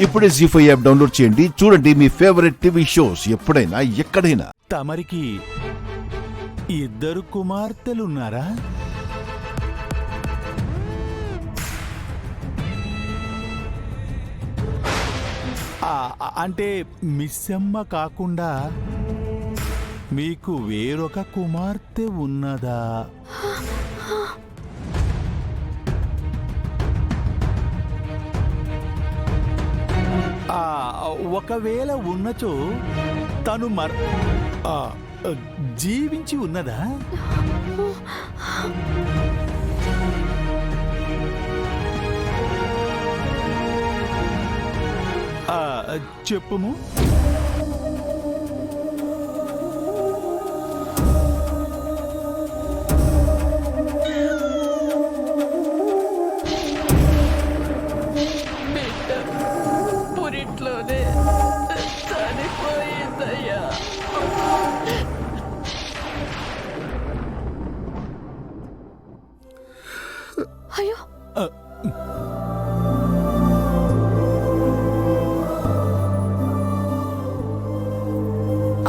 ఇప్పుడే జీ5 app download చేయండి. చూడండి మీ ఫేవరెట్ టీవీ షోస్ ఎప్పుడైనా ఎక్కడైనా. తమరికి ఇద్దరు కుమార్తెలున్నారా? అంటే మిస్సమ్మ కాకుండా మీకు వేరొక కుమార్తె ఉన్నదా? ఒకవేళ ఉన్నచో తను జీవించి ఉన్నదా? చెప్పుము. పురిట్లోనే చనిపోయిందయ్యా. అయ్యో,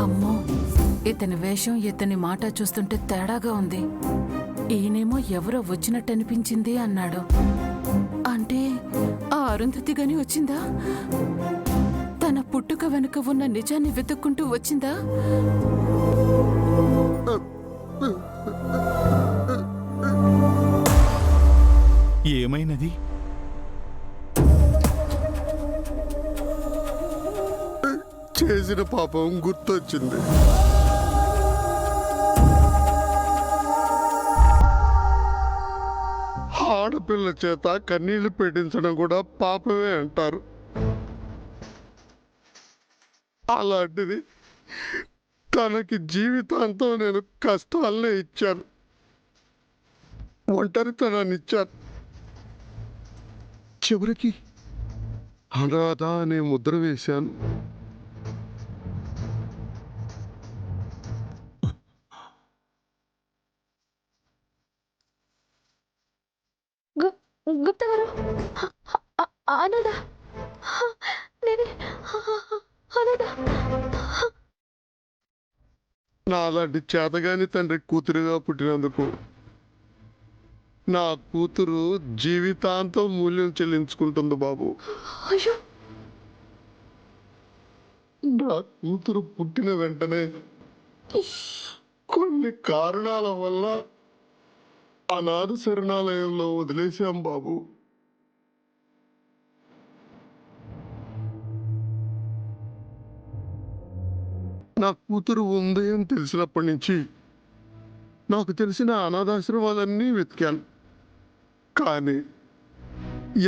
అమ్మో, ఇతని వేషం ఇతని మాట చూస్తుంటే తేడాగా ఉంది. ఈయనేమో ఎవరో వచ్చినట్టనిపించింది అన్నాడు. అంటే ఆ అరుంధతి గని వచ్చిందా? తన పుట్టుక వెనుక ఉన్న నిజాన్ని వెతుక్కుంటూ వచ్చిందా? ఏమైనది? చేసిన పాపం గుర్తొచ్చింది. ఆడపిల్ల చేత కన్నీళ్లు పెట్టించడం కూడా పాపమే అంటారు. అలాంటిది తనకి జీవితాంతం నేను కష్టాలనే ఇచ్చాను, ఒంటరితనాన్ని ఇచ్చాను. చివరికి అనాథ అనే ముద్ర వేశాను. గుప్తా గారు, అనాథ నేనే, అనాథ. నాలాంటి చేతగాని తండ్రి కూతురుగా పుట్టినందుకు నా కూతురు జీవితాంతం మూల్యం చెల్లించుకుంటుంది బాబు. అయ్యో, నా కూతురు పుట్టిన వెంటనే కొన్ని కారణాల వల్ల అనాథ శరణాలయంలో వదిలేశాం బాబు. నా కూతురు ఉంది అని తెలిసినప్పటి నుంచి నాకు తెలిసిన అనాథాశ్రమాలన్నీ వెతికాను, కానీ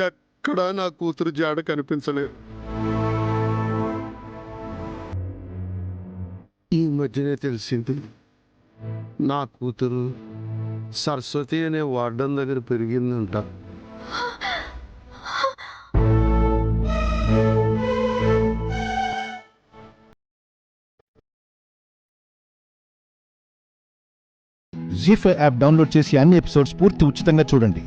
ఎక్కడా నా కూతురు జాడ కనిపించలేదు. ఈ మధ్యనే తెలిసింది, నా కూతురు సరస్వతి అనే వార్డన్ దగ్గర పెరిగిందంట. జీ5 యాప్ డౌన్లోడ్ చేసి అన్ని ఎపిసోడ్స్ పూర్తి ఉచితంగా చూడండి.